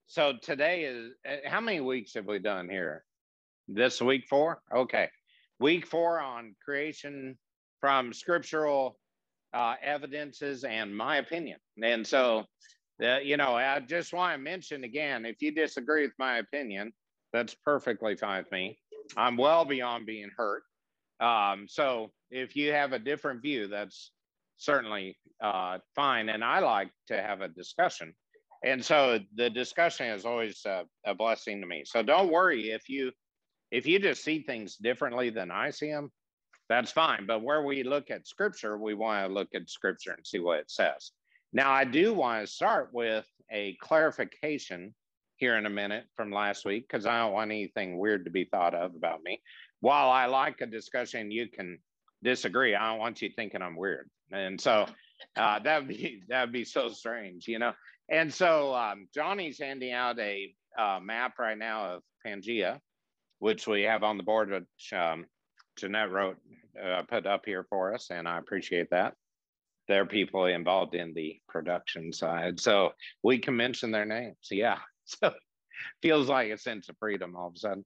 So today is, how many weeks have we done here? This week 4? Okay. Week 4 on creation from scriptural evidences and my opinion. And so, I just want to mention again, if you disagree with my opinion, that's perfectly fine with me. I'm well beyond being hurt. So if you have a different view, that's certainly fine. And I like to have a discussion. And so the discussion is always a blessing to me. So don't worry if you just see things differently than I see them, that's fine. But where we look at scripture, we want to look at scripture and see what it says. Now, I do want to start with a clarification here in a minute from last week, because I don't want anything weird to be thought of about me. While I like a discussion, you can disagree. I don't want you thinking I'm weird. And so that'd be so strange, And so Johnny's handing out a map right now of Pangea, which we have on the board, which Jeanette put up here for us, and I appreciate that. There are people involved in the production side, so we can mention their names. Yeah, so feels like a sense of freedom all of a sudden.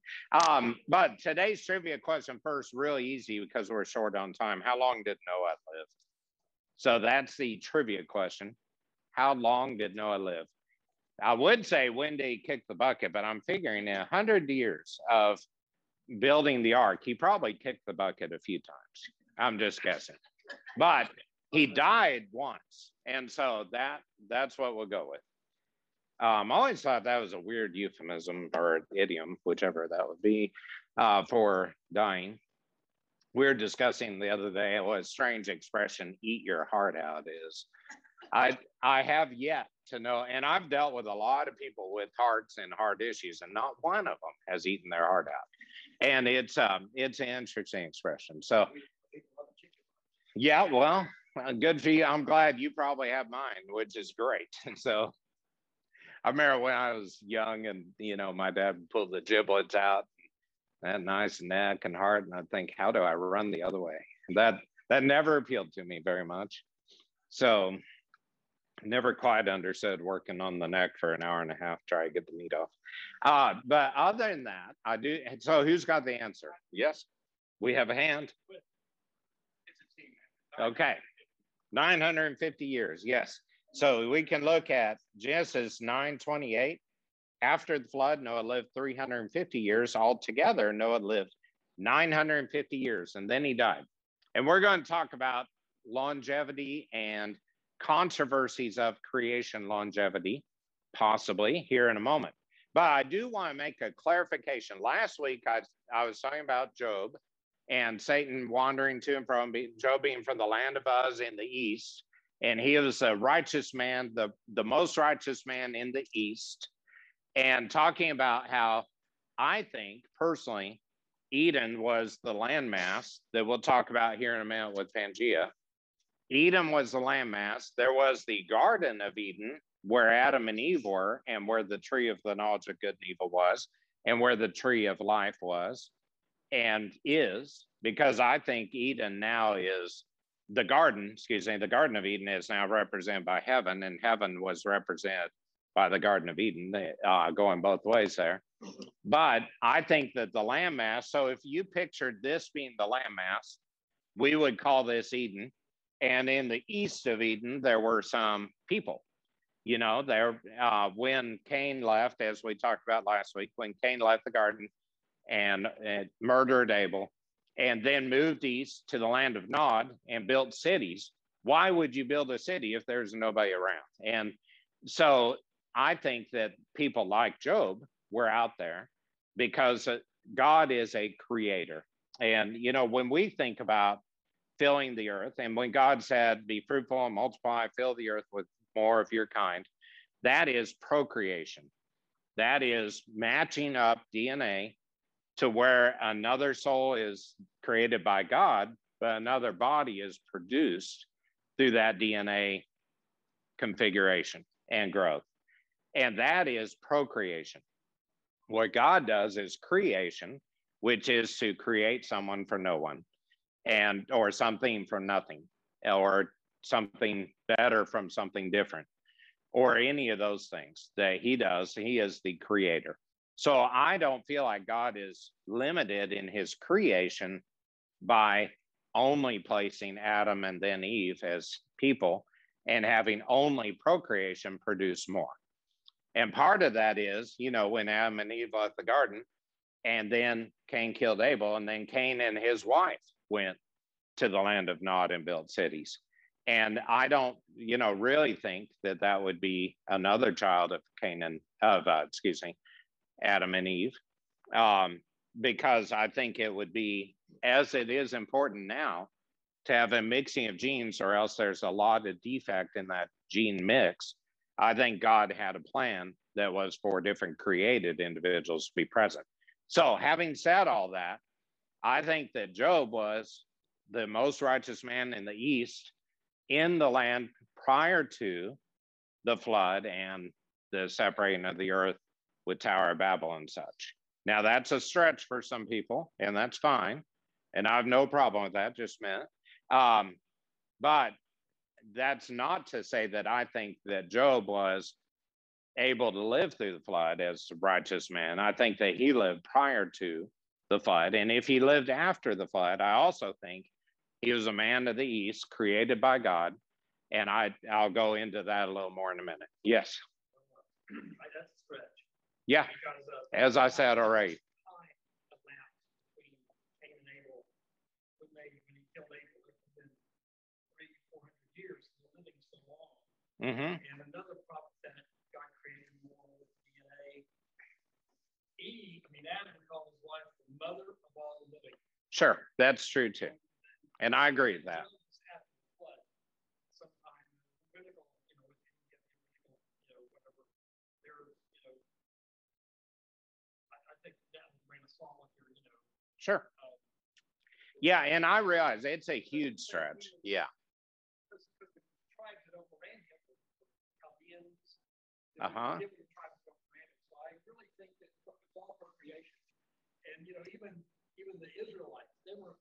But today's trivia question first, really easy because we're short on time. How long did Noah live? So that's the trivia question. How long did Noah live? I would say when did he kick the bucket, but I'm figuring in 100 years of building the ark, he probably kicked the bucket a few times. I'm just guessing. But he died once. And so that's what we'll go with. I always thought that was a weird euphemism or idiom, whichever that would be, for dying. We were discussing the other day what a strange expression, eat your heart out, is. I have yet to know, and I've dealt with a lot of people with hearts and heart issues, and not one of them has eaten their heart out. And it's an interesting expression. So, yeah, well, good for you. I'm glad you probably have mine, which is great. So, I remember when I was young, and my dad pulled the giblets out, that nice neck and heart, and I'd think, how do I run the other way? That never appealed to me very much. So. Never quite understood working on the neck for an hour and a half, try to get the meat off. But other than that, I do. So who's got the answer? Yes, we have a hand. It's a team. Okay, 950 years. Yes. So we can look at Genesis 9:28. After the flood, Noah lived 350 years. Altogether, Noah lived 950 years, and then he died. And we're going to talk about longevity and controversies of creation longevity, possibly here in a moment. But I do want to make a clarification. Last week, I was talking about Job and Satan wandering to and from, Job being from the land of Uz in the east. And he was a righteous man, the most righteous man in the east. And talking about how I think, personally, Eden was the landmass that we'll talk about here in a minute with Pangea. Eden was the landmass. There was the Garden of Eden, where Adam and Eve were, and where the tree of the knowledge of good and evil was, and where the tree of life was and is, because I think Eden now is the Garden of Eden is now represented by heaven, and heaven was represented by the Garden of Eden, going both ways there. But I think that the landmass, so if you pictured this being the landmass, we would call this Eden. And in the east of Eden, there were some people, when Cain left, as we talked about last week, when Cain left the garden and murdered Abel, and then moved east to the land of Nod and built cities. Why would you build a city if there's nobody around? And so I think that people like Job were out there because God is a creator. And, when we think about filling the earth, and when God said, be fruitful and multiply, fill the earth with more of your kind, that is procreation. That is matching up DNA to where another soul is created by God, but another body is produced through that DNA configuration and growth. And that is procreation. What God does is creation, which is to create someone from no one, or something from nothing, or something better from something different. or any of those things that he does. He is the creator. So I don't feel like God is limited in his creation by only placing Adam and then Eve as people and having only procreation produce more. And part of that is, when Adam and Eve left the garden, and then Cain killed Abel, and then Cain and his wife went to the land of Nod and built cities. And I don't, really think that that would be another child of Adam and Eve, because I think it would be, as it is important now, to have a mixing of genes, or else there's a lot of defect in that gene mix. I think God had a plan that was for different created individuals to be present. So having said all that, I think that Job was the most righteous man in the East in the land prior to the flood and the separating of the earth with Tower of Babel and such. Now that's a stretch for some people, and that's fine. And I have no problem with that, just a minute. But that's not to say that I think that Job was able to live through the flood as a righteous man. I think that he lived prior to the flood. And if he lived after the flood, I also think he was a man of the East, created by God. And I'll go into that a little more in a minute. Yes. That's a stretch. Yeah. Because, as I said already. Years living so long. Mm-hmm. And another problem that God created more with DNA. Adam called his wife the mother of all the living. Sure, that's true too. And I agree with that. I think that would bring us all here, Sure. Yeah, and I realize it's a huge stretch. Yeah. Uh-huh. So I really think that it's all procreation. And even the Israelites, they were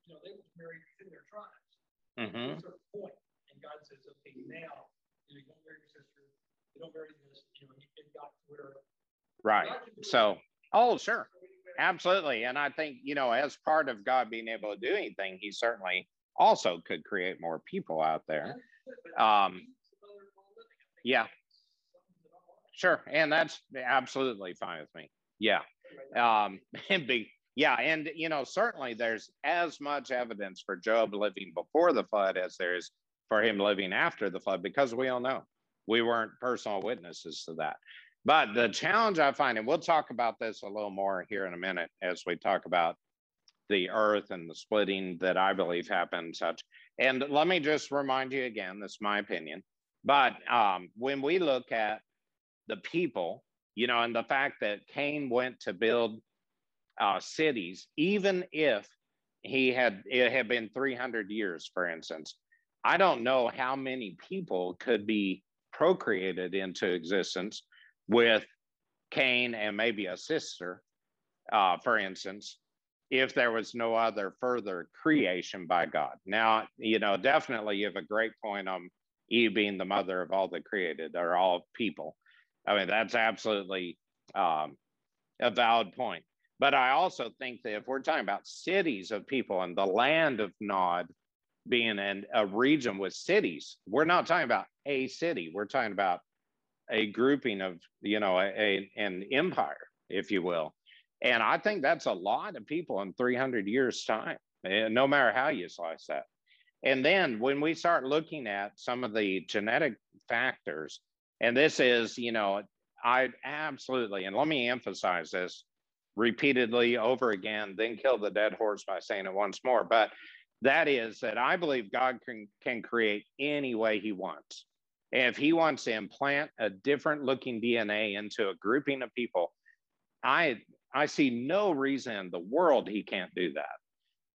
married within their tribes. Mm-hmm. At a certain point, and God says, okay, now you don't marry your sister, you don't marry this. It got to where. Right. So, sure, absolutely. And I think as part of God being able to do anything, he certainly also could create more people out there. Yeah. Sure, and that's absolutely fine with me. Yeah, and certainly there's as much evidence for Job living before the flood as there is for him living after the flood, because we all know we weren't personal witnesses to that. But the challenge I find, and we'll talk about this a little more here in a minute as we talk about the earth and the splitting that I believe happened and such. And let me just remind you again, this is my opinion, but when we look at the people, and the fact that Cain went to build cities, even if it had been 300 years, for instance, I don't know how many people could be procreated into existence with Cain and maybe a sister, for instance, if there was no other further creation by God. Now, definitely you have a great point on Eve being the mother of all the created, or all people. I mean, that's absolutely a valid point. But I also think that if we're talking about cities of people and the land of Nod being a region with cities, we're not talking about a city. We're talking about a grouping of, an empire, if you will. And I think that's a lot of people in 300 years' time, no matter how you slice that. And then when we start looking at some of the genetic factors, and this is, I absolutely, and let me emphasize this repeatedly over again, then kill the dead horse by saying it once more. But that is that I believe God can create any way he wants. And if he wants to implant a different looking DNA into a grouping of people, I see no reason in the world he can't do that.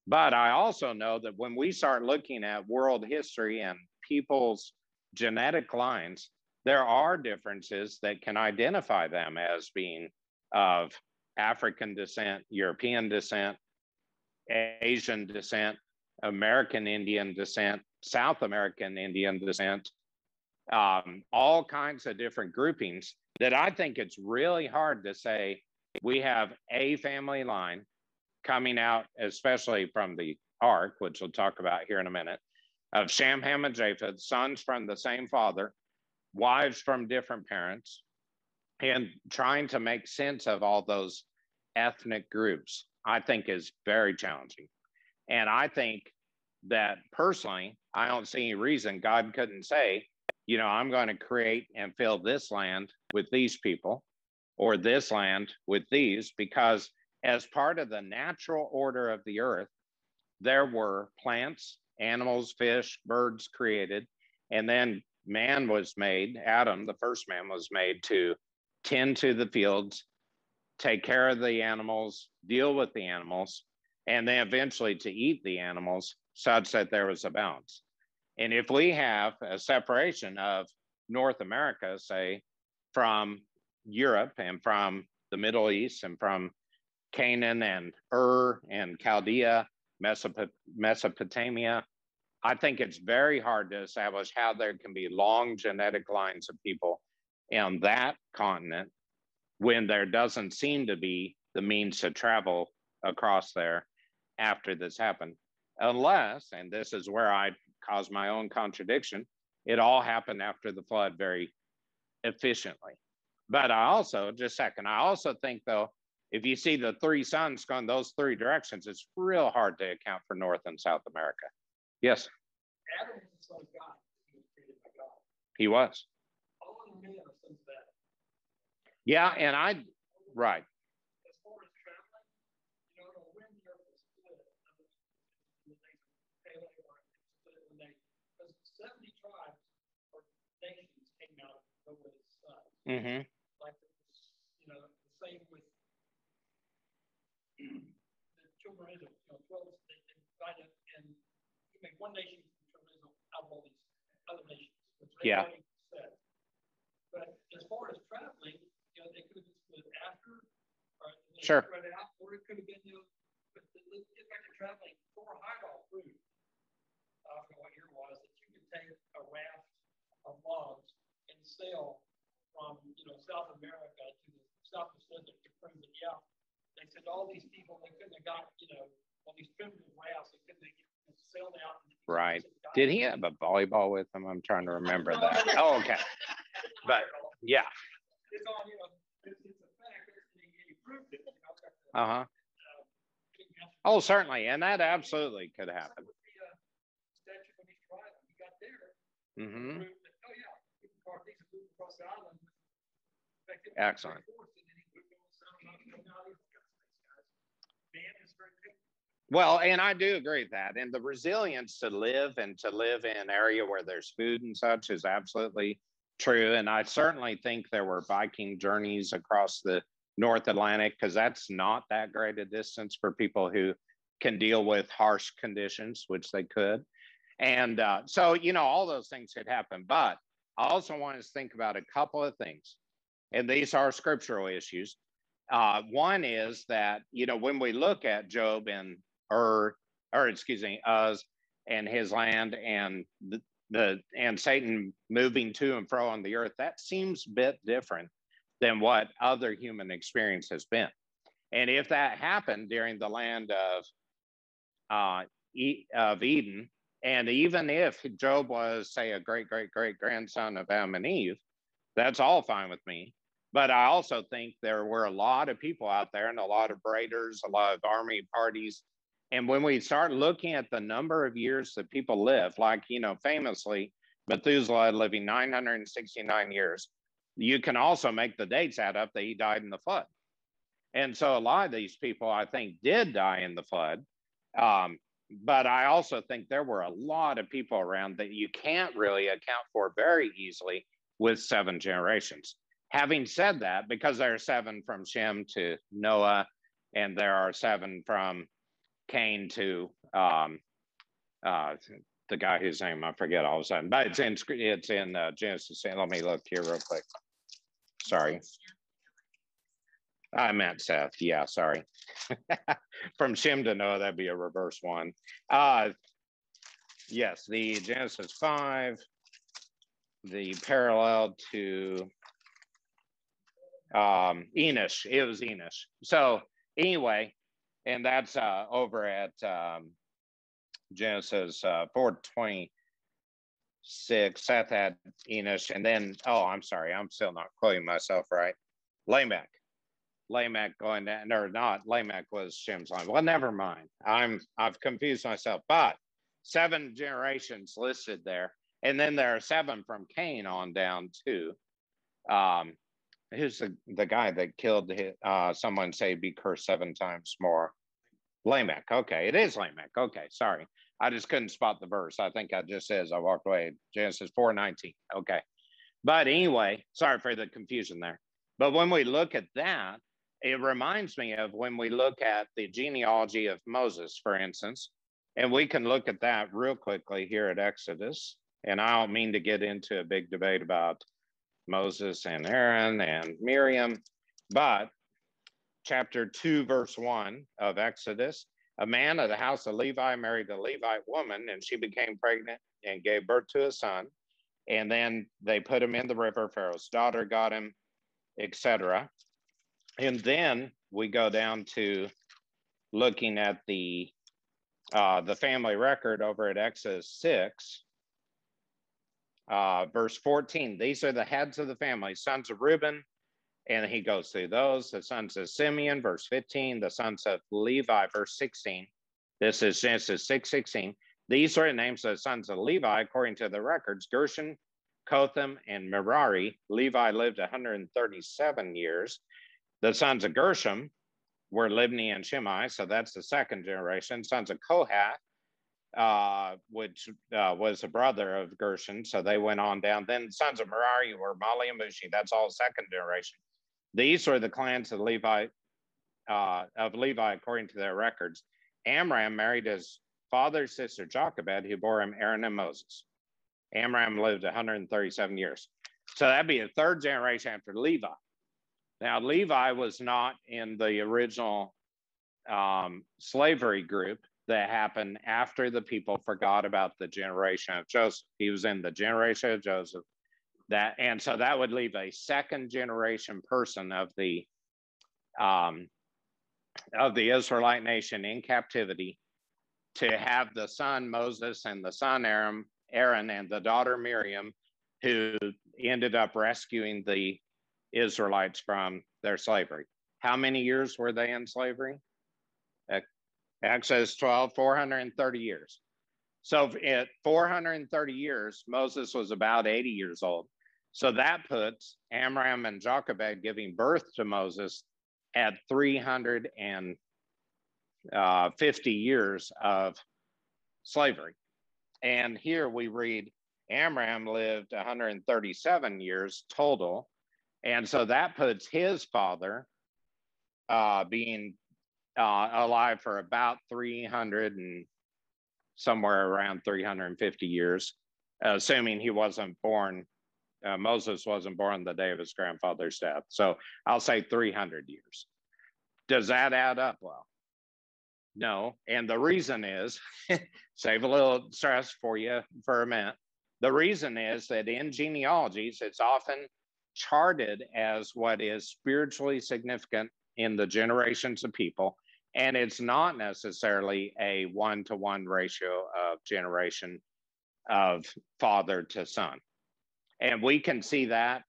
But I also know that when we start looking at world history and people's genetic lines, there are differences that can identify them as being of African descent, European descent, Asian descent, American Indian descent, South American Indian descent, all kinds of different groupings that I think it's really hard to say we have a family line coming out, especially from the ark, which we'll talk about here in a minute, of Shem, Ham, and Japheth, sons from the same father, wives from different parents, and trying to make sense of all those ethnic groups, I think is very challenging. And I think that personally, I don't see any reason God couldn't say, you know, I'm going to create and fill this land with these people or this land with these, because as part of the natural order of the earth, there were plants, animals, fish, birds created, and then man was made, Adam, the first man was made to tend to the fields, take care of the animals, deal with the animals, and then eventually to eat the animals such that there was a balance. And if we have a separation of North America, say, from Europe and from the Middle East and from Canaan and Ur and Chaldea, Mesopotamia, I think it's very hard to establish how there can be long genetic lines of people on that continent when there doesn't seem to be the means to travel across there after this happened. Unless, and this is where I cause my own contradiction, it all happened after the flood very efficiently. But I also, just a second, I also think though, if you see the three sons going those three directions, it's real hard to account for North and South America. Yes? Adam was the son of God. He was created by God. He was. All other men are sons of Adam. Yeah, and right. As far as traveling, you know, when the earth was split, in the days of Caleb, or split when they, because 70 tribes or nations came out of Noah's sons. Mm-hmm. Like, you know, the same with the children of Israel, 12, they divided, and he made one nation from the children of Israel out of all these other nations, which they already said. But as far as traveling, you know, they could have been split after, or spread out, or it could have been, you know, but let's get back to traveling. Thor Heidel proved, I don't know what year it was, that you could take a raft of logs and sail from, you know, South America to the South Pacific to prove that, yeah, they said all these people, they couldn't have got, you know, on these primitive rafts, they couldn't have sailed out. Right. Did he have a volleyball with him? I'm trying to remember that. Oh, okay. But, yeah. It's on, you know, it's a fact. He proved it. You know, uh-huh. Oh, certainly. And that absolutely could happen. Statue when he's driving, he got there. Mm-hmm. Proved that, oh, yeah, he can carve these and move across the island. Excellent. Well, and I do agree with that. And the resilience to live in an area where there's food and such is absolutely true. And I certainly think there were Viking journeys across the North Atlantic, because that's not that great a distance for people who can deal with harsh conditions, which they could. And so, you know, all those things could happen. But I also want to think about a couple of things. And these are scriptural issues. One is that, you know, when we look at Job and Uz and his land and and Satan moving to and fro on the earth, that seems a bit different than what other human experience has been. And if that happened during the land of Eden, and even if Job was, say, a great grandson of Adam and Eve, that's all fine with me. But I also think there were a lot of people out there and a lot of raiders, a lot of army parties. And when we start looking at the number of years that people live, like, you know, famously, Methuselah living 969 years, you can also make the dates add up that he died in the flood. And so a lot of these people, I think, did die in the flood. But I also think there were a lot of people around that you can't really account for very easily with 7 generations. Having said that, because there are 7 from Shem to Noah, and there are 7 from Cain to the guy whose name I forget all of a sudden, but it's in Genesis. Let me look here real quick. Sorry. I meant Seth. Yeah, sorry. From Shem to Noah, that'd be a reverse one. Yes, the Genesis 5. the parallel to Enosh. It was Enosh. So anyway, and that's over at Genesis 4:26. Seth had Enosh, and then I'm sorry, I'm still not quoting myself right. Lamech going down, or not? Lamech was Shem's line. Well, never mind. I've confused myself. But 7 generations listed there, and then there are 7 from Cain on down too. Who's the guy that killed someone? Say, be cursed 7 times more. Lamech. Okay, it is Lamech. Okay, sorry. I just couldn't spot the verse. I think I just said as I walked away. Genesis 4:19. Okay. But anyway, sorry for the confusion there. But when we look at that, it reminds me of when we look at the genealogy of Moses, for instance, and we can look at that real quickly here at Exodus. And I don't mean to get into a big debate about Moses and Aaron and Miriam, but chapter 2, verse 1 of Exodus, a man of the house of Levi married a Levite woman, and she became pregnant and gave birth to a son. And then they put him in the river. Pharaoh's daughter got him, etc. And then we go down to looking at the family record over at Exodus 6, verse 14. These are the heads of the family, sons of Reuben, and he goes through those. The sons of Simeon, verse 15. The sons of Levi, verse 16. This is Genesis 6:16. These are the names of the sons of Levi according to the records: Gershon, Kotham, and Merari. Levi lived 137 years. The sons of Gershom were Libni and Shimei, so that's the 2nd generation. Sons of Kohath, which was a brother of Gershon, so they went on down. Then the sons of Merari were Mali and Mushi. That's all 2nd generation. These are the clans of Levi according to their records. Amram married his father's sister Jochebed, who bore him Aaron and Moses. Amram lived 137 years. So that'd be a 3rd generation after Levi. Now, Levi was not in the original slavery group that happened after the people forgot about the generation of Joseph. He was in the generation of Joseph. And so that would leave a 2nd generation person of the Israelite nation in captivity to have the son Moses and the son Aaron and the daughter Miriam, who ended up rescuing the Israelites from their slavery. How many years were they in slavery? Exodus 12, 430 years. So at 430 years, Moses was about 80 years old. So that puts Amram and Jochebed giving birth to Moses at 350 years of slavery. And here we read Amram lived 137 years total. And so that puts his father being alive for about 300 and somewhere around 350 years, assuming he wasn't born. Moses wasn't born the day of his grandfather's death. So I'll say 300 years. Does that add up? Well, no. And the reason is, save a little stress for you for a minute. The reason is that in genealogies, it's often charted as what is spiritually significant in the generations of people. And it's not necessarily a 1-to-1 ratio of generation of father to son. And we can see that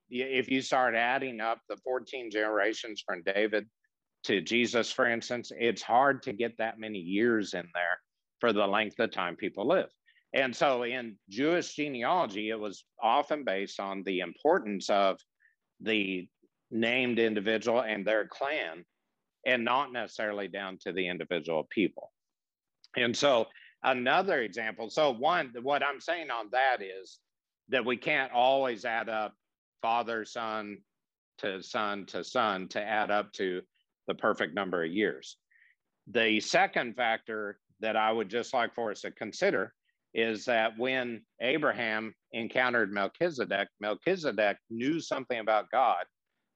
if you start adding up the 14 generations from David to Jesus, for instance, it's hard to get that many years in there for the length of time people live. And so in Jewish genealogy, it was often based on the importance of the named individual and their clan, and not necessarily down to the individual people. And so another example, so one, what I'm saying on that is that we can't always add up father, son to son to son to add up to the perfect number of years. The second factor that I would just like for us to consider is that when Abraham encountered Melchizedek, Melchizedek knew something about God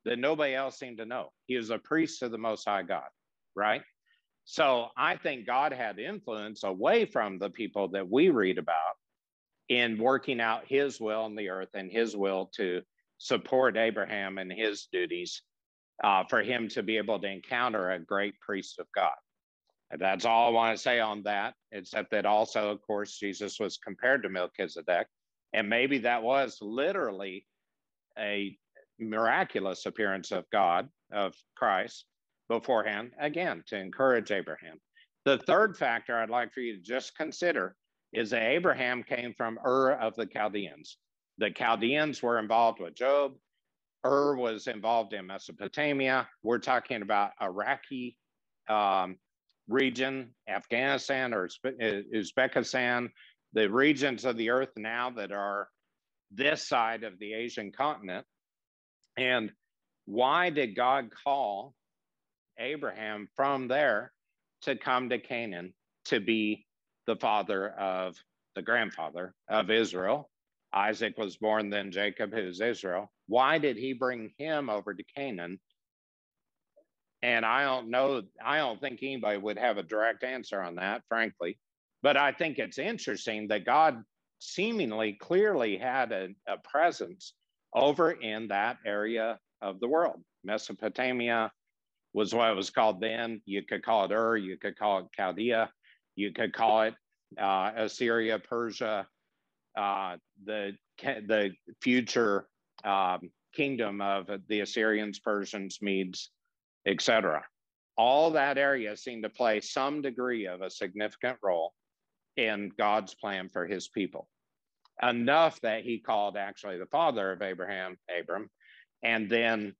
that nobody else seemed to know. He was a priest of the Most High God, right? So I think God had influence away from the people that we read about in working out his will on the earth and his will to support Abraham and his duties, for him to be able to encounter a great priest of God. And that's all I want to say on that, except that also, of course, Jesus was compared to Melchizedek, and maybe that was literally a miraculous appearance of God, of Christ, beforehand, again, to encourage Abraham. The third factor I'd like for you to just consider is that Abraham came from Ur of the Chaldeans. The Chaldeans were involved with Job. Ur was involved in Mesopotamia. We're talking about Iraqi region, Afghanistan or Uzbekistan, the regions of the earth now that are this side of the Asian continent. And why did God call Abraham from there to come to Canaan to be the father of the grandfather of Israel? Isaac was born, then Jacob, who's Israel. Why did he bring him over to Canaan? And I don't think anybody would have a direct answer on that, frankly. But I think it's interesting that God seemingly clearly had a presence over in that area of the world. Mesopotamia was what it was called then. You could call it Ur, you could call it Chaldea, you could call it Assyria, Persia, the future kingdom of the Assyrians, Persians, Medes, etc. All that area seemed to play some degree of a significant role in God's plan for his people. Enough that he called actually the father of Abraham, Abram. And then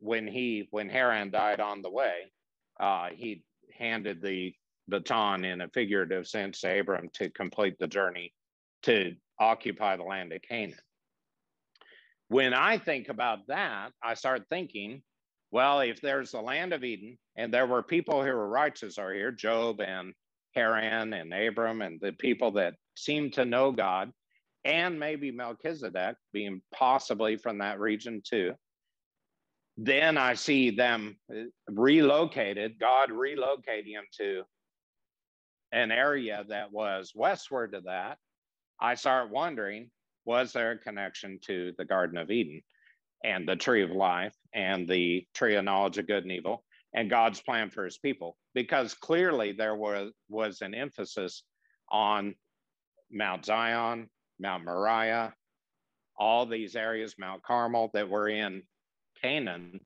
when Haran died on the way, he handed the baton in a figurative sense to Abram to complete the journey to occupy the land of Canaan. When I think about that, I start thinking, well, if there's the land of Eden and there were people who were righteous over here, Job and Haran and Abram and the people that seem to know God, and maybe Melchizedek being possibly from that region too, then I see them relocated, God relocating them to an area that was westward of that. I start wondering, was there a connection to the Garden of Eden and the tree of life and the tree of knowledge of good and evil and God's plan for his people? Because clearly there was an emphasis on Mount Zion, Mount Moriah, all these areas, Mount Carmel, that were in Canaan.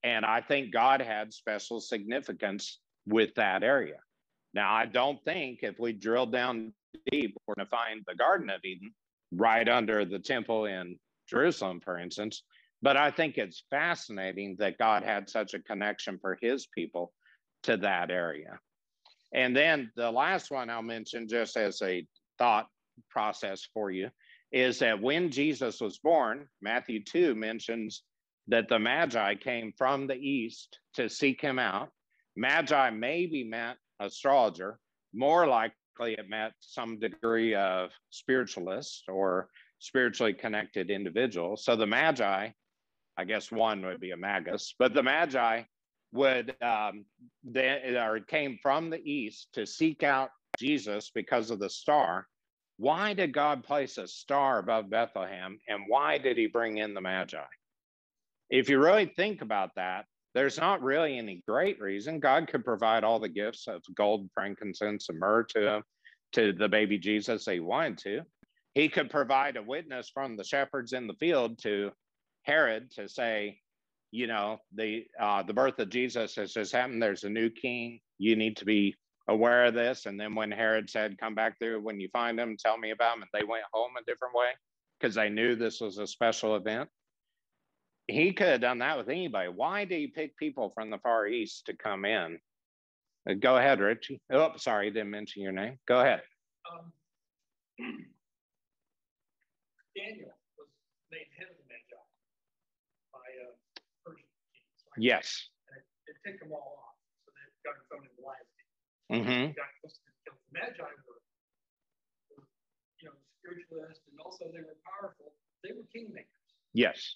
And I think God had special significance with that area. Now, I don't think if we drill down deep, we're going to find the Garden of Eden right under the temple in Jerusalem, for instance. But I think it's fascinating that God had such a connection for his people to that area. And then the last one I'll mention, just as a thought process for you, is that when Jesus was born, Matthew 2 mentions that the Magi came from the east to seek him out. Magi maybe meant astrologer, more likely it meant some degree of spiritualist or spiritually connected individual. So the Magi, I guess one would be a magus, but the Magi would came from the east to seek out Jesus because of the star. Why did God place a star above Bethlehem, and why did he bring in the Magi? If you really think about that, there's not really any great reason. God could provide all the gifts of gold, frankincense, and myrrh to the baby Jesus he wanted to. He could provide a witness from the shepherds in the field to Herod to say, you know, the birth of Jesus has just happened. There's a new king. You need to be aware of this. And then when Herod said, come back through when you find him, tell me about him, and they went home a different way because they knew this was a special event. He could have done that with anybody. Why did he pick people from the Far East to come in? Go ahead, Richie. Oh, sorry, didn't mention your name. Go ahead. Daniel was made head of the Magi by Persian kings. Right? Yes. And it took them all off, so they got thrown in the lion. Mm-hmm. The Magi were, spiritualists, and also they were powerful. They were kingmakers. Yes.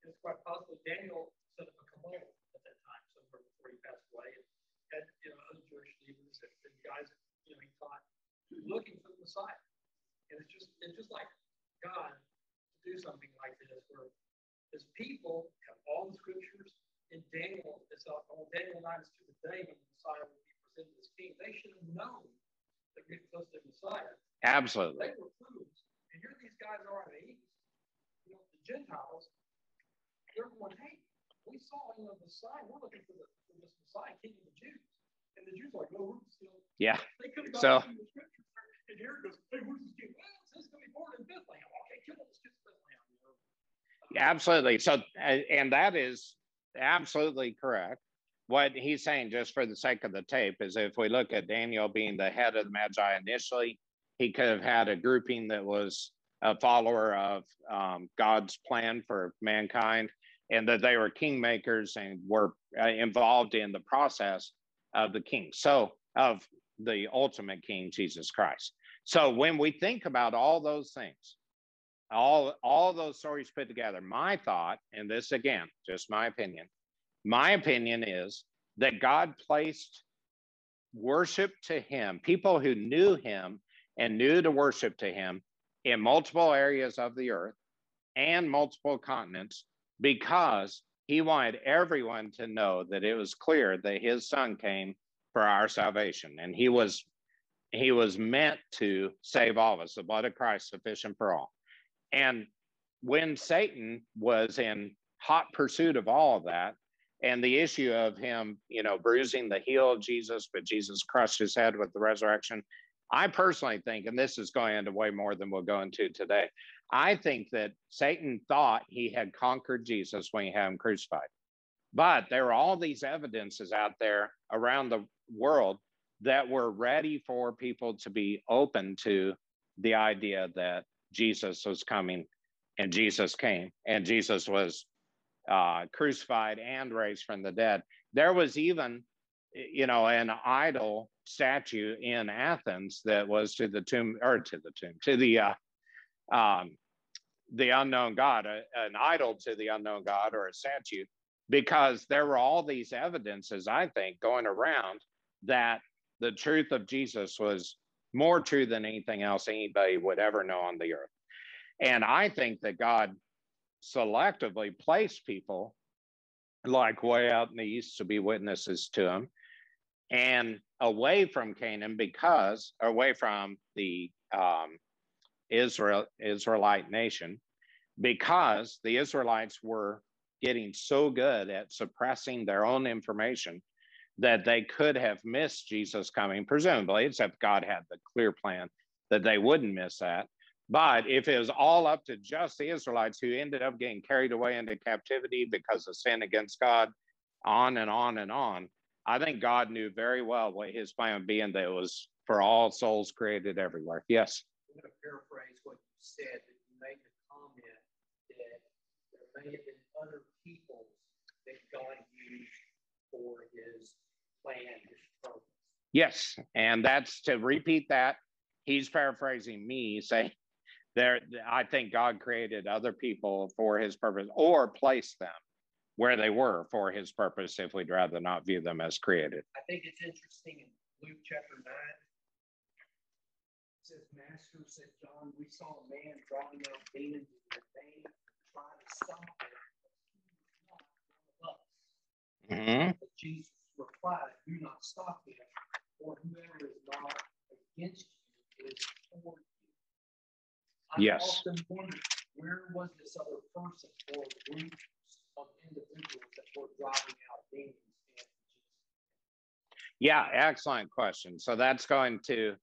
And it's quite possible Daniel set up a Kabbalah at that time, somewhere before he passed away, and had other Jewish leaders and guys that he taught looking for the Messiah. do something like this where his people have all the scriptures in Daniel. It's on Daniel 9 is to the day when the Messiah will be presented as king. They should have known that we're close to the Messiah. Absolutely. They were fools. And here these guys are in the East. You know, the Gentiles, they're going, hey, we saw, you know, the sign. We're looking for this Messiah, king of the Jews. And the Jews are like, no, we're still. Yeah. They could have So, gotten the scripture. And here it goes, hey, where's this king? Well, it says he's going to be born in Bethlehem. Okay, kill him. Let's get to Bethlehem. You know? absolutely. So, and that is absolutely correct. What he's saying, just for the sake of the tape, is if we look at Daniel being the head of the Magi initially, he could have had a grouping that was a follower of God's plan for mankind, and that they were kingmakers and were involved in the process of the king. So, of the ultimate king, Jesus Christ. So when we think about all those things, all those stories put together, my thought, and this again, just my opinion is that God placed worship to him, people who knew him and knew to worship to him in multiple areas of the earth and multiple continents, because he wanted everyone to know that it was clear that his son came for our salvation. And he was meant to save all of us. The blood of Christ sufficient for all. And when Satan was in hot pursuit of all of that, and the issue of him, you know, bruising the heel of Jesus, but Jesus crushed his head with the resurrection, I personally think, and this is going into way more than we'll go into today, I think that Satan thought he had conquered Jesus when he had him crucified. But there were all these evidences out there around the world that were ready for people to be open to the idea that Jesus was coming, and Jesus came, and Jesus was crucified and raised from the dead. There was even, you know, an idol statue in Athens that was to the unknown God, an idol to the unknown God, or a statue, because there were all these evidences, I think, going around that the truth of Jesus was more true than anything else anybody would ever know on the earth. And I think that God selectively placed people like way out in the east to be witnesses to him, and away from Canaan, because away from the Israelite nation, because the Israelites were getting so good at suppressing their own information that they could have missed Jesus coming, presumably, except God had the clear plan that they wouldn't miss that. But if it was all up to just the Israelites, who ended up getting carried away into captivity because of sin against God, on and on and on, I think God knew very well what his plan would be, and that it was for all souls created everywhere. Yes? I'm going to paraphrase what you said, that you made the comment that there may have been other peoples that God used for his plan, his purpose. Yes, and that's, to repeat that, he's paraphrasing me, saying I think God created other people for his purpose, or placed them where they were for his purpose, if we'd rather not view them as created. I think it's interesting in Luke chapter 9, it says, Master said, John, we saw a man drawing out demons in your name, trying to stop it, but he was not one of us. Mm-hmm. But Jesus replied, do not stop him, for whoever is not against you is for you. I often wonder, where was this other person or group of individuals that were driving out demons? Yeah, excellent question. So that's going to,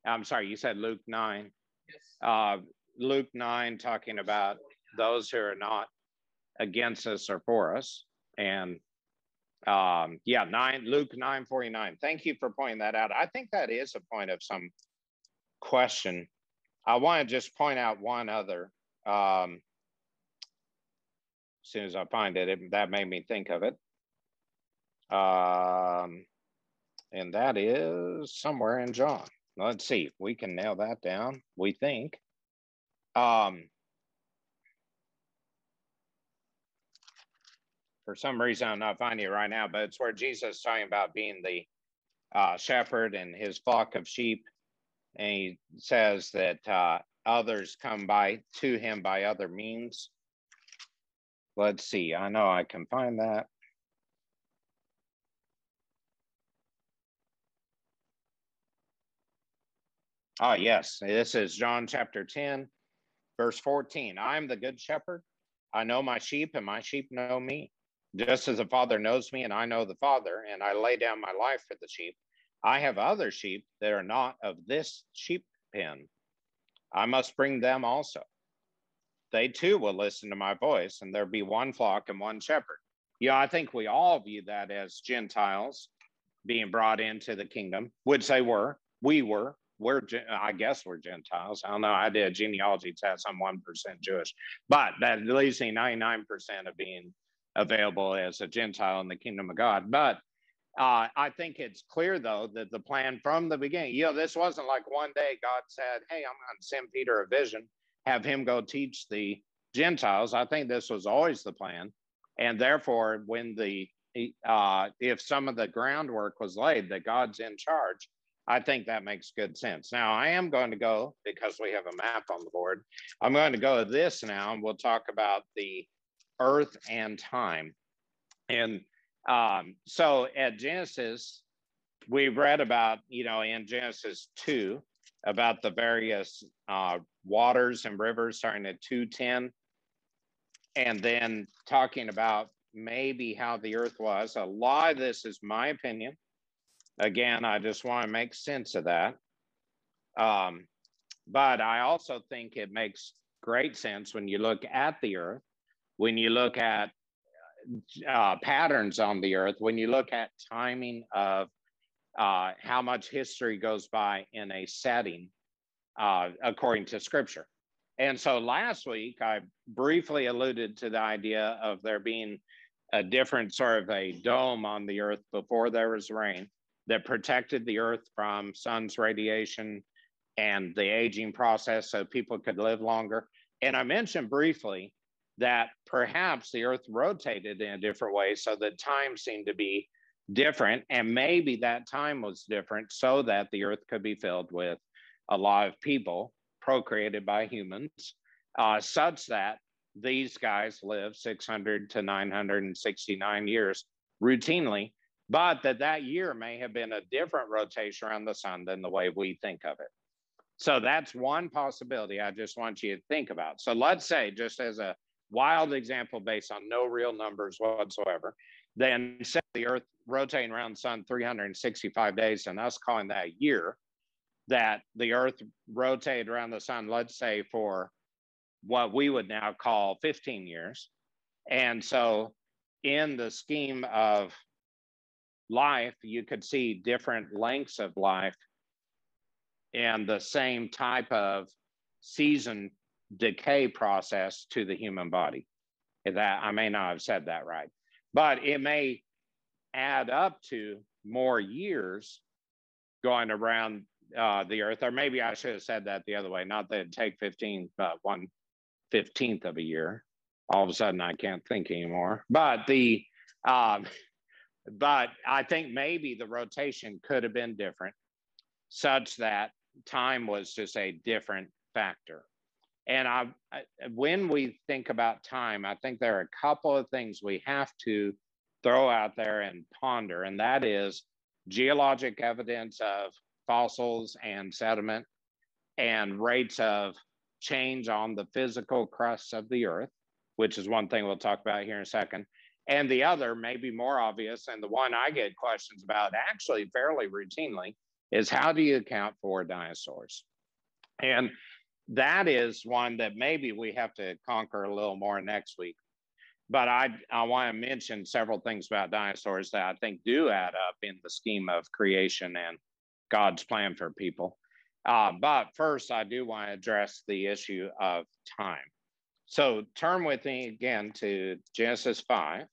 I'm sorry, you said Luke 9. Yes. Luke 9, talking about those who are not against us or for us. And Luke 9:49. Thank you for pointing that out. I think that is a point of some question. I want to just point out one other. As soon as I find it, that made me think of it. And that is somewhere in John. Let's see, we can nail that down, we think. For some reason, I'm not finding it right now, but it's where Jesus is talking about being the shepherd and his flock of sheep. And he says that others come by to him by other means. Let's see. I know I can find that. Oh, yes. This is John chapter 10, verse 14. I am the good shepherd. I know my sheep, and my sheep know me. Just as the Father knows me, and I know the Father, and I lay down my life for the sheep. I have other sheep that are not of this sheep pen. I must bring them also. They too will listen to my voice, and there be one flock and one shepherd. Yeah, I think we all view that as Gentiles being brought into the kingdom, which they were. I guess we're Gentiles. I don't know. I did a genealogy test. I'm 1% Jewish, but that leaves me 99% of being available as a Gentile in the kingdom of God. But I think it's clear, though, that the plan from the beginning, this wasn't like one day God said, hey, I'm going to send Peter a vision, have him go teach the Gentiles. I think this was always the plan. And therefore, when if some of the groundwork was laid, that God's in charge, I think that makes good sense. Now, I am going to go, because we have a map on the board, I'm going to go to this now, and we'll talk about the earth and time. And so at Genesis, we read about, in Genesis 2, about the various waters and rivers starting at 2:10, and then talking about maybe how the earth was. A lot of this is my opinion. Again, I just want to make sense of that. But I also think it makes great sense when you look at the earth, when you look at patterns on the earth, when you look at timing of how much history goes by in a setting according to scripture. And so last week, I briefly alluded to the idea of there being a different sort of a dome on the earth before there was rain that protected the earth from sun's radiation and the aging process so people could live longer. And I mentioned briefly that perhaps the earth rotated in a different way so that time seemed to be different. And maybe that time was different so that the earth could be filled with a lot of people procreated by humans, such that these guys live 600 to 969 years routinely, but that year may have been a different rotation around the sun than the way we think of it. So that's one possibility I just want you to think about. So let's say, just as a wild example based on no real numbers whatsoever, then set the earth rotating around the sun 365 days and us calling that a year, that the earth rotated around the sun, let's say for what we would now call 15 years. And so in the scheme of life, you could see different lengths of life and the same type of season decay process to the human body. That I may not have said that right, but it may add up to more years going around the earth, or maybe I should have said that the other way. Not that it'd take 15, but 1/15 of a year. All of a sudden, I can't think anymore. But but I think maybe the rotation could have been different, such that time was just a different factor. And when we think about time, I think there are a couple of things we have to throw out there and ponder, and that is geologic evidence of fossils and sediment and rates of change on the physical crust of the earth, which is one thing we'll talk about here in a second. And the other, maybe more obvious, and the one I get questions about actually fairly routinely, is how do you account for dinosaurs? And that is one that maybe we have to conquer a little more next week. But I want to mention several things about dinosaurs that I think do add up in the scheme of creation and God's plan for people. But first, I do want to address the issue of time. So turn with me again to Genesis 5.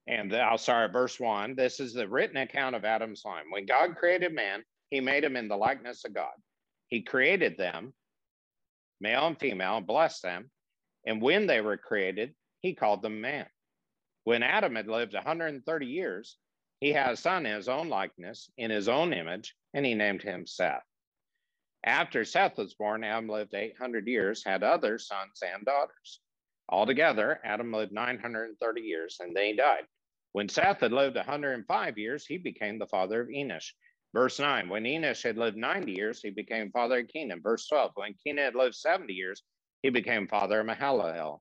And I'll start at verse 1. This is the written account of Adam's line. When God created man, he made him in the likeness of God. He created them, male and female, and blessed them. And when they were created, he called them man. When Adam had lived 130 years, he had a son in his own likeness, in his own image, and he named him Seth. After Seth was born, Adam lived 800 years, had other sons and daughters. Altogether, Adam lived 930 years, and then he died. When Seth had lived 105 years, he became the father of Enosh. Verse 9, when Enosh had lived 90 years, he became father of Kenan. Verse 12, when Kenan had lived 70 years, he became father of Mahalalel.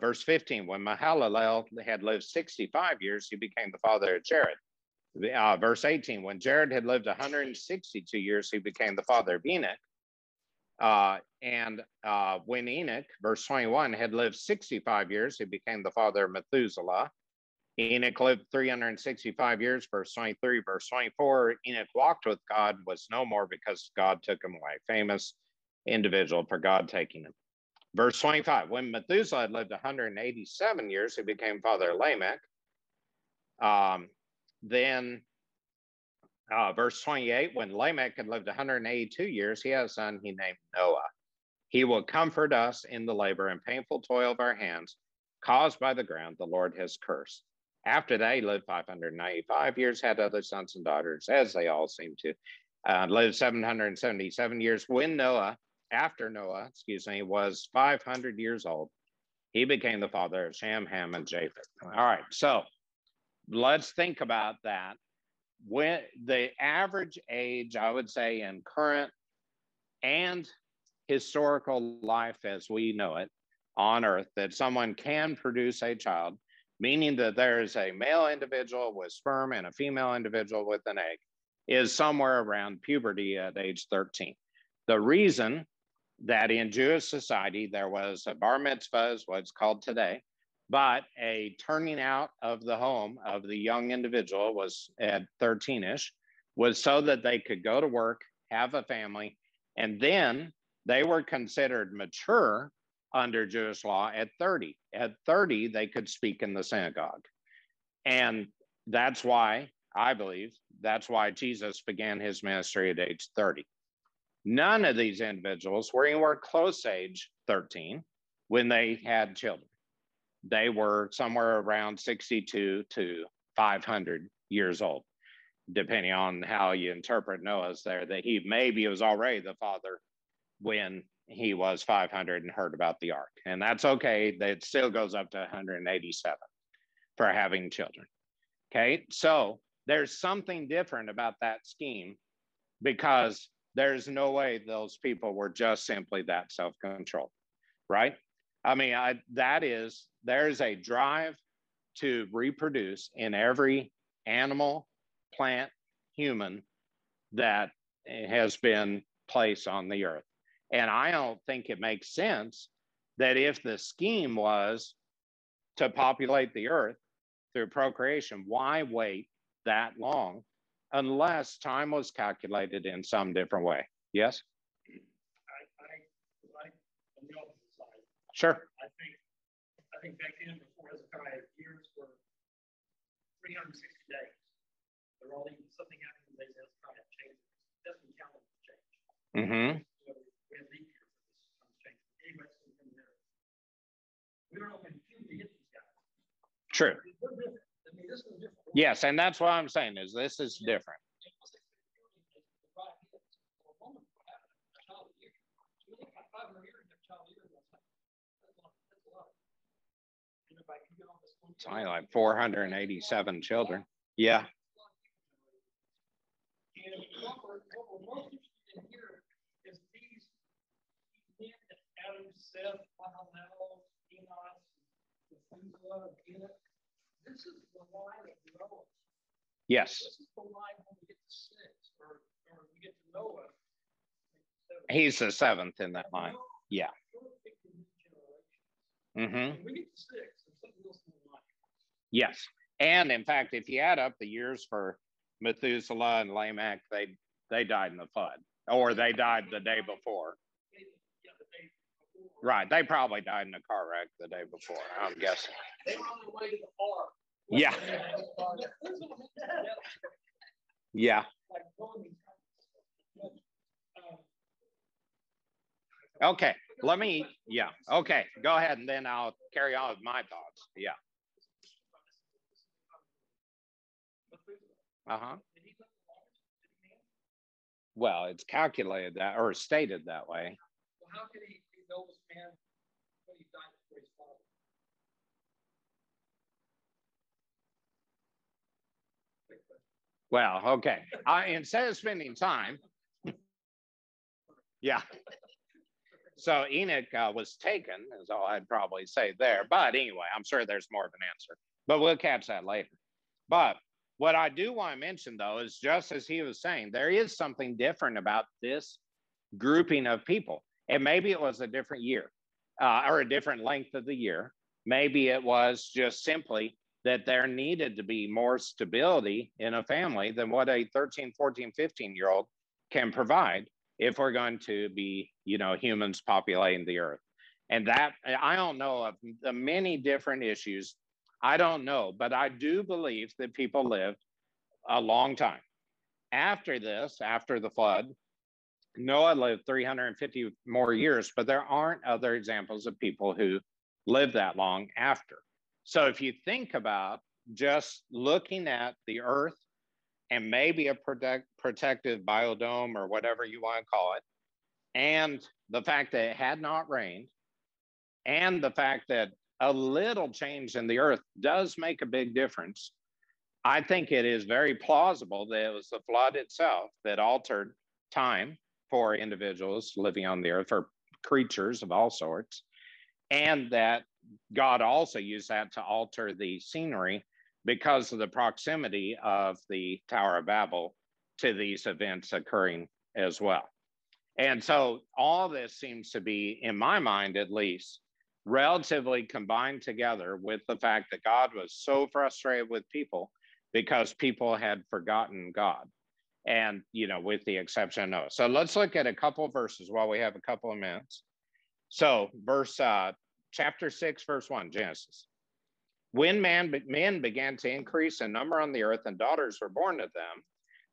Verse 15, when Mahalalel had lived 65 years, he became the father of Jared. Verse 18, when Jared had lived 162 years, he became the father of Enoch. When Enoch, verse 21, had lived 65 years, he became the father of Methuselah. Enoch lived 365 years, verse 23. Verse 24, Enoch walked with God, was no more because God took him away. Famous individual for God taking him. Verse 25, when Methuselah had lived 187 years, he became father of Lamech. Verse 28, when Lamech had lived 182 years, he had a son he named Noah. He will comfort us in the labor and painful toil of our hands, caused by the ground the Lord has cursed. After that, he lived 595 years, had other sons and daughters, as they all seem to. Lived 777 years. After Noah, was 500 years old, he became the father of Shem, Ham, and Japheth. All right, so let's think about that. When the average age, I would say, in current and historical life as we know it on earth, that someone can produce a child, meaning that there is a male individual with sperm and a female individual with an egg, is somewhere around puberty at age 13. The reason that in Jewish society there was a bar mitzvah, is what's called today, but a turning out of the home of the young individual was at 13-ish, was so that they could go to work, have a family, and then they were considered mature under Jewish law at 30. At 30, they could speak in the synagogue. And that's why, I believe, that's why Jesus began his ministry at age 30. None of these individuals were anywhere close to age 13 when they had children. They were somewhere around 62 to 500 years old, depending on how you interpret Noah's there, that he maybe was already the father when he was 500 and heard about the ark. And that's okay. That still goes up to 187 for having children. Okay, so there's something different about that scheme, because there's no way those people were just simply that self-controlled, right? I mean, there's a drive to reproduce in every animal, plant, human that has been placed on the earth. And I don't think it makes sense that if the scheme was to populate the earth through procreation, why wait that long unless time was calculated in some different way? Yes? I on the opposite side. Sure. I think back then, before Hezekiah, years were 360 days. They're all even something happened in the days of Hezekiah changed. That's when calendars changed. Mm-hmm. So we had leap year for this change. Anyway, so from there, we don't know when puberty hit these guys. True. We're different. I mean, this is different. Yes, and that's what I'm saying is this is different. It's only like 487 children. Yeah. And what we're most interested in here is these men that Adam, Seth, Mahalalel, Enosh, Methuselah, Enoch. This is the line of Noah. Yes. This is the line when we get to 6, or we get to Noah. He's the 7th in that line. Yeah. Mm-hmm. When we get to 6, there's something else in the line. Yes. And in fact, if you add up the years for Methuselah and Lamech, they died in the flood, or they died the day before. Yeah, the day before. Right. They probably died in a car wreck the day before, I'm guessing. They were on their way to the farm. Yeah. Yeah. Okay. Okay. Go ahead, and then I'll carry on with my thoughts. Yeah. Uh-huh. Well, it's calculated that or stated that way. Well, how could he be noblest man when he died before his father? Well, okay. Instead of spending time, yeah. So Enoch was taken, is all I'd probably say there. But anyway, I'm sure there's more of an answer. But we'll catch that later. But what I do want to mention, though, is just as he was saying, there is something different about this grouping of people. And maybe it was a different year or a different length of the year. Maybe it was just simply that there needed to be more stability in a family than what a 13, 14, 15-year-old can provide if we're going to be, humans populating the earth. And that, I don't know of the many different issues. I don't know, but I do believe that people lived a long time. After this, after the flood, Noah lived 350 more years, but there aren't other examples of people who lived that long after. So if you think about just looking at the earth and maybe a protective biodome or whatever you want to call it, and the fact that it had not rained, and the fact that a little change in the earth does make a big difference, I think it is very plausible that it was the flood itself that altered time for individuals living on the earth, or creatures of all sorts, and that God also used that to alter the scenery because of the proximity of the Tower of Babel to these events occurring as well. And so all this seems to be, in my mind at least, relatively combined together with the fact that God was so frustrated with people because people had forgotten God. And, with the exception of Noah. So let's look at a couple of verses while we have a couple of minutes. So chapter 6, verse 1, Genesis. When men began to increase in number on the earth and daughters were born to them,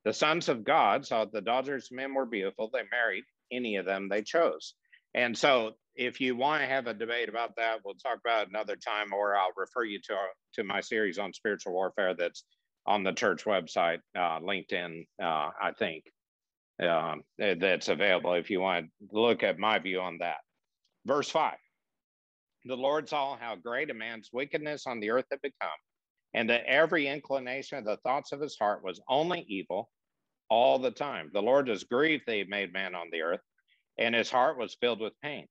the sons of God saw that the daughters of men were beautiful. They married any of them they chose. And so if you want to have a debate about that, we'll talk about it another time, or I'll refer you to my series on spiritual warfare that's on the church website, LinkedIn, I think, that's available if you want to look at my view on that. Verse 5, the Lord saw how great a man's wickedness on the earth had become, and that every inclination of the thoughts of his heart was only evil all the time. The Lord was grieved that he made man on the earth, and his heart was filled with pain.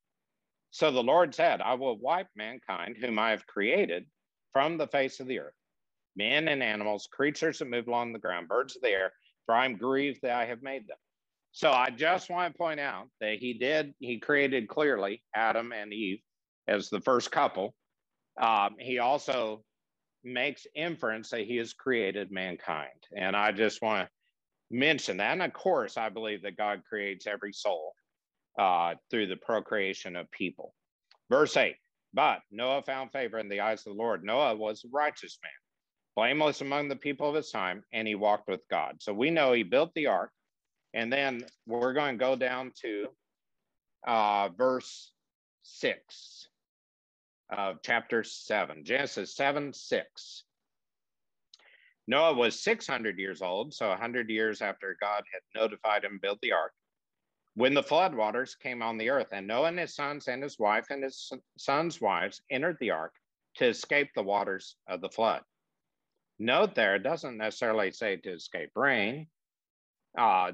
So the Lord said, I will wipe mankind, whom I have created, from the face of the earth, men and animals, creatures that move along the ground, birds of the air, for I'm grieved that I have made them. So I just want to point out that he created clearly Adam and Eve as the first couple. He also makes inference that he has created mankind. And I just want to mention that. And of course, I believe that God creates every soul through the procreation of people. Verse 8, but Noah found favor in the eyes of the Lord. Noah was a righteous man, blameless among the people of his time, and he walked with God. So we know he built the ark. And then we're going to go down to verse 6 of chapter 7, Genesis 7:6. Noah was 600 years old, so 100 years after God had notified him to build the ark, when the flood waters came on the earth, and Noah and his sons and his wife and his sons' wives entered the ark to escape the waters of the flood. Note there, it doesn't necessarily say to escape rain,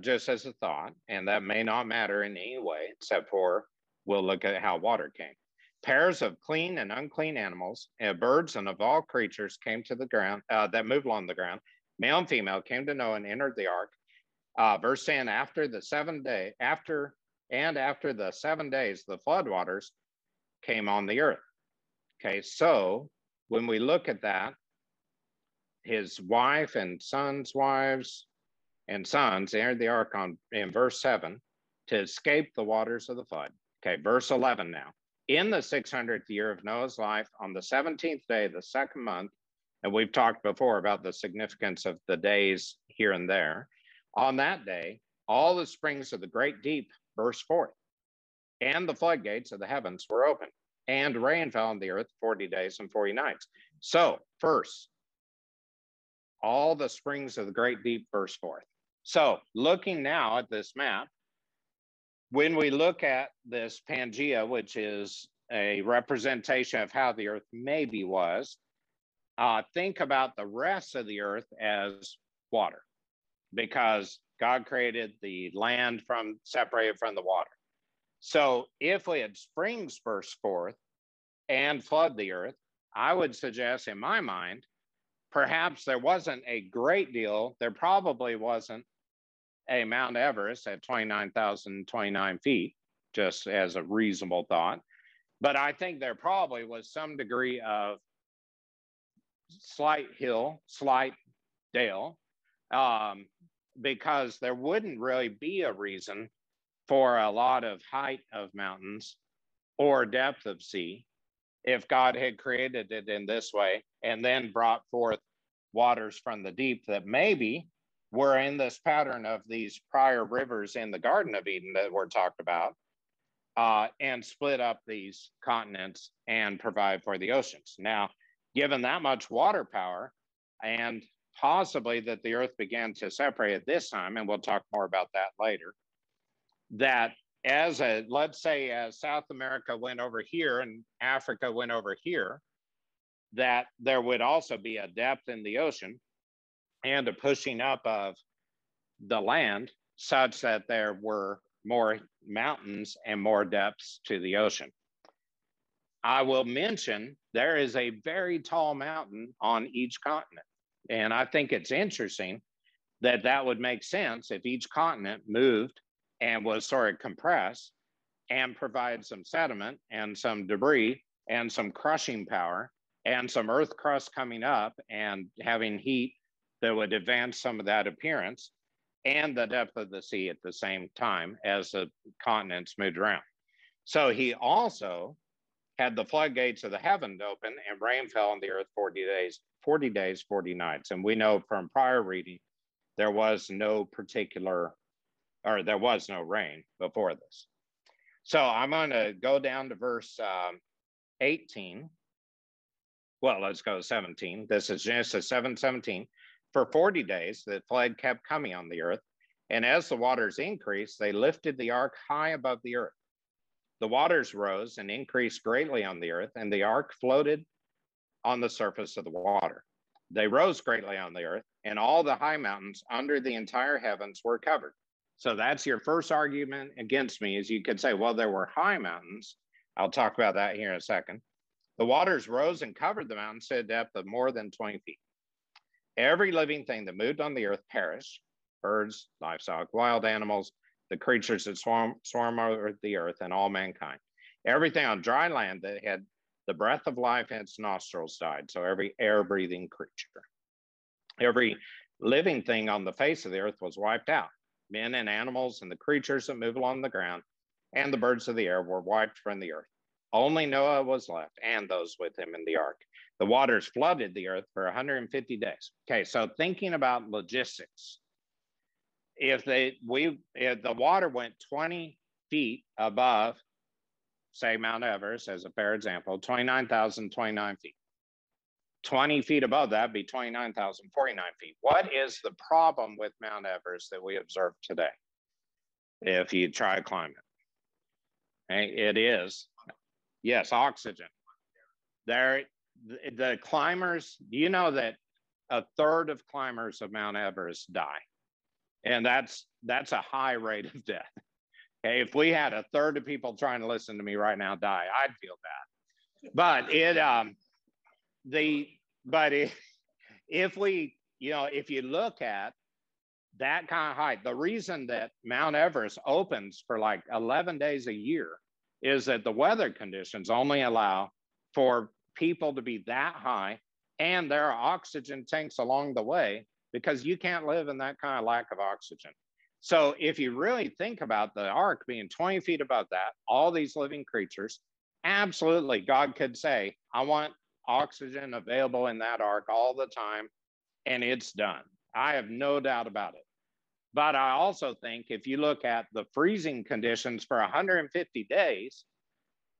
just as a thought, and that may not matter in any way, except for we'll look at how water came. Pairs of clean and unclean animals, birds and of all creatures came to the ground that moved along the ground. Male and female came to Noah and entered the ark. Verse 10, after the 7 days, the flood waters came on the earth. Okay, so when we look at that, his wife and sons' wives and sons entered the ark in verse 7 to escape the waters of the flood. Okay, verse 11 now. In the 600th year of Noah's life, on the 17th day of the second month, and we've talked before about the significance of the days here and there, on that day, all the springs of the great deep burst forth, and the floodgates of the heavens were opened, and rain fell on the earth 40 days and 40 nights. So first, all the springs of the great deep burst forth. So looking now at this map, when we look at this Pangea, which is a representation of how the earth maybe was, think about the rest of the earth as water, because God created the land separated from the water. So if we had springs burst forth and flood the earth, I would suggest in my mind, perhaps there wasn't a great deal, there probably wasn't a Mount Everest at 29,029 feet, just as a reasonable thought. But I think there probably was some degree of slight hill, slight dale, because there wouldn't really be a reason for a lot of height of mountains or depth of sea if God had created it in this way and then brought forth waters from the deep that maybe were in this pattern of these prior rivers in the Garden of Eden that were talked about, and split up these continents and provide for the oceans. Now, given that much water power, and possibly that the earth began to separate at this time, and we'll talk more about that later, that let's say as South America went over here and Africa went over here, that there would also be a depth in the ocean and a pushing up of the land such that there were more mountains and more depths to the ocean. I will mention there is a very tall mountain on each continent. And I think it's interesting that that would make sense if each continent moved and was sort of compressed and provide some sediment and some debris and some crushing power and some earth crust coming up and having heat that would advance some of that appearance and the depth of the sea at the same time as the continents moved around. So he also had the floodgates of the heaven open and rain fell on the earth 40 days, 40 nights. And we know from prior reading, there was no rain before this. So I'm going to go down to verse 18. Well, let's go to 17. This is Genesis 7:17. For 40 days, the flood kept coming on the earth. And as the waters increased, they lifted the ark high above the earth. The waters rose and increased greatly on the earth, and the ark floated on the surface of the water. They rose greatly on the earth, and all the high mountains under the entire heavens were covered. So that's your first argument against me, is you could say, well, there were high mountains. I'll talk about that here in a second. The waters rose and covered the mountains to a depth of more than 20 feet. Every living thing that moved on the earth perished: birds, livestock, wild animals, the creatures that swarm over the earth, and all mankind. Everything on dry land that had the breath of life in its nostrils died. So every air-breathing creature. Every living thing on the face of the earth was wiped out. Men and animals and the creatures that move along the ground and the birds of the air were wiped from the earth. Only Noah was left and those with him in the ark. The waters flooded the earth for 150 days. Okay, so thinking about logistics, if the water went 20 feet above, say Mount Everest as a fair example, 29,029 feet. 20 feet above that be 29,049 feet. What is the problem with Mount Everest that we observe today if you try to climb it? Okay, it is, yes, oxygen. The climbers, do you know that a third of climbers of Mount Everest die? And that's a high rate of death. Okay, if we had a third of people trying to listen to me right now die, I'd feel bad. But if you look at that kind of height, the reason that Mount Everest opens for like 11 days a year is that the weather conditions only allow for people to be that high, and there are oxygen tanks along the way, because you can't live in that kind of lack of oxygen. So if you really think about the ark being 20 feet above that, all these living creatures, absolutely, God could say, I want oxygen available in that ark all the time, and it's done. I have no doubt about it. But I also think if you look at the freezing conditions for 150 days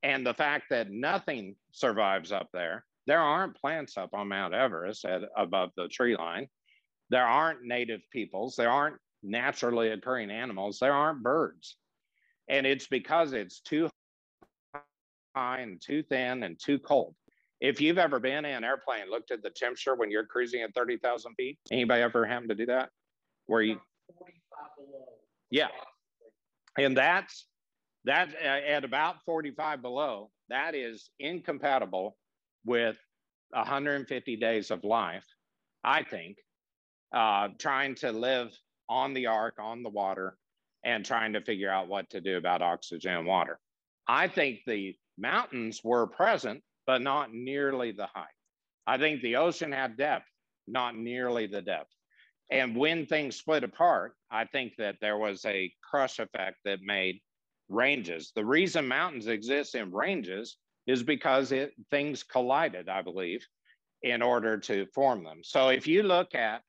and the fact that nothing survives up there, there aren't plants up on Mount Everest above the tree line. There aren't native peoples. There aren't naturally occurring animals, there aren't birds. And it's because it's too high and too thin and too cold. If you've ever been in an airplane, looked at the temperature when you're cruising at 30,000 feet, anybody ever happen to do that? Where you 45 below. Yeah. And that's at about 45 below, that is incompatible with 150 days of life, I think, trying to live on the ark, on the water, and trying to figure out what to do about oxygen and water. I think the mountains were present, but not nearly the height. I think the ocean had depth, not nearly the depth. And when things split apart, I think that there was a crush effect that made ranges. The reason mountains exist in ranges is because things collided, I believe, in order to form them. So if you look at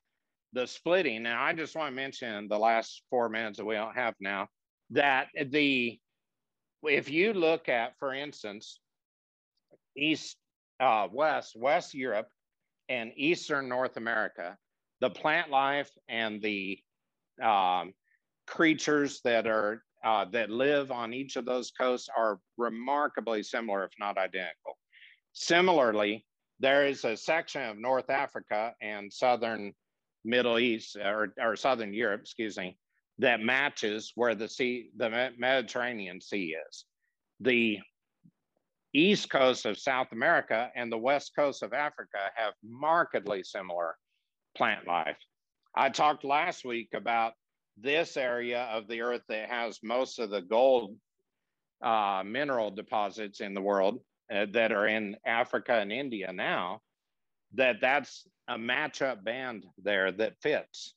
the splitting, and I just want to mention the last 4 minutes that we don't have now, that if you look at, for instance, West Europe and Eastern North America, the plant life and the creatures that live on each of those coasts are remarkably similar, if not identical. Similarly, there is a section of North Africa and Southern Middle East, or Southern Europe, excuse me, that matches where the Mediterranean Sea is. The East Coast of South America and the West Coast of Africa have markedly similar plant life. I talked last week about this area of the earth that has most of the gold mineral deposits in the world that are in Africa and India now, that's a matchup band there that fits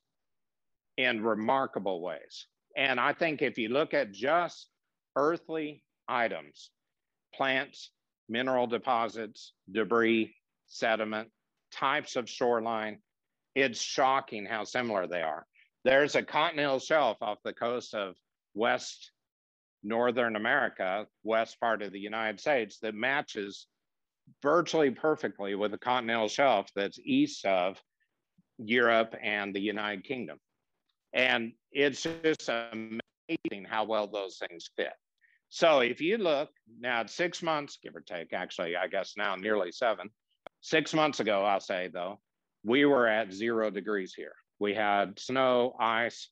in remarkable ways. And I think if you look at just earthly items, plants, mineral deposits, debris, sediment, types of shoreline, it's shocking how similar they are. There's a continental shelf off the coast of West Northern America, west part of the United States, that matches virtually perfectly with the continental shelf that's east of Europe and the United Kingdom. And it's just amazing how well those things fit. So if you look now at 6 months, give or take, actually, I guess now nearly 7, 6 months ago, I'll say though, we were at 0 degrees here. We had snow, ice.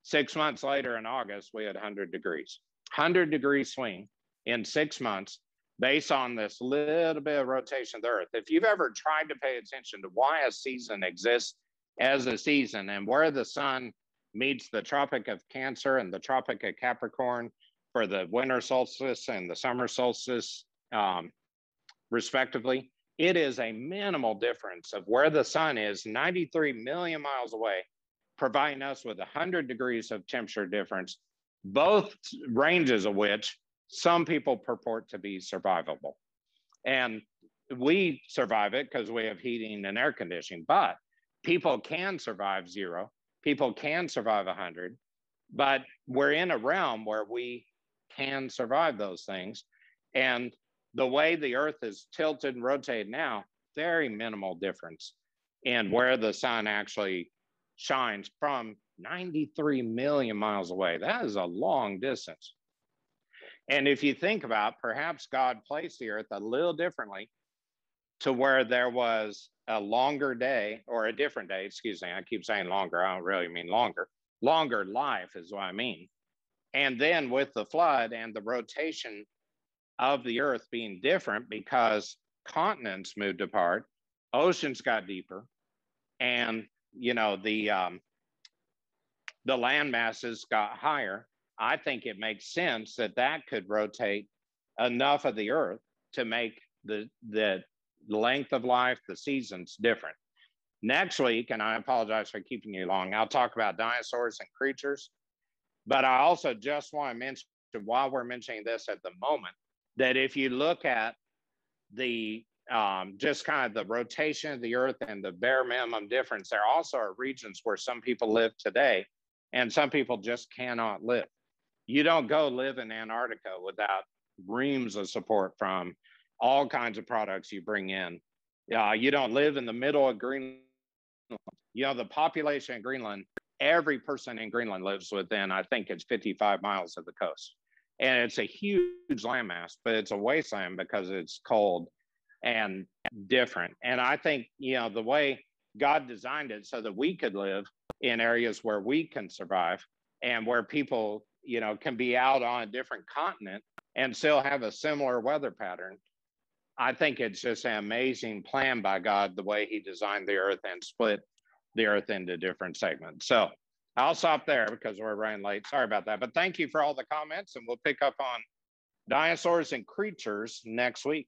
6 months later in August, we had 100 degrees. 100-degree swing in 6 months based on this little bit of rotation of the earth. If you've ever tried to pay attention to why a season exists as a season and where the sun meets the Tropic of Cancer and the Tropic of Capricorn for the winter solstice and the summer solstice, respectively, it is a minimal difference of where the sun is 93 million miles away, providing us with 100 degrees of temperature difference, both ranges of which some people purport to be survivable. And we survive it because we have heating and air conditioning, but people can survive 0, people can survive 100, but we're in a realm where we can survive those things. And the way the earth is tilted and rotated now, very minimal difference in where the sun actually shines from 93 million miles away. That is a long distance. And if you think about, perhaps God placed the earth a little differently to where there was a longer day, or a different day, excuse me, I keep saying longer, I don't really mean longer. Longer life is what I mean. And then with the flood and the rotation of the earth being different because continents moved apart, oceans got deeper, and the land masses got higher, I think it makes sense that that could rotate enough of the earth to make the length of life, the seasons different. Next week, and I apologize for keeping you long, I'll talk about dinosaurs and creatures, but I also just want to mention, while we're mentioning this at the moment, that if you look at the just kind of the rotation of the earth and the bare minimum difference, there also are regions where some people live today and some people just cannot live. You don't go live in Antarctica without reams of support from all kinds of products you bring in. You don't live in the middle of Greenland. The population of Greenland every person in Greenland lives within, I think it's 55 miles of the coast. And it's a huge landmass, but it's a wasteland because it's cold and different. And I think, you know, the way God designed it so that we could live in areas where we can survive and where people, you know, can be out on a different continent and still have a similar weather pattern. I think it's just an amazing plan by God, the way he designed the earth and split the earth into different segments. So I'll stop there because we're running late. Sorry about that. But thank you for all the comments, and we'll pick up on dinosaurs and creatures next week.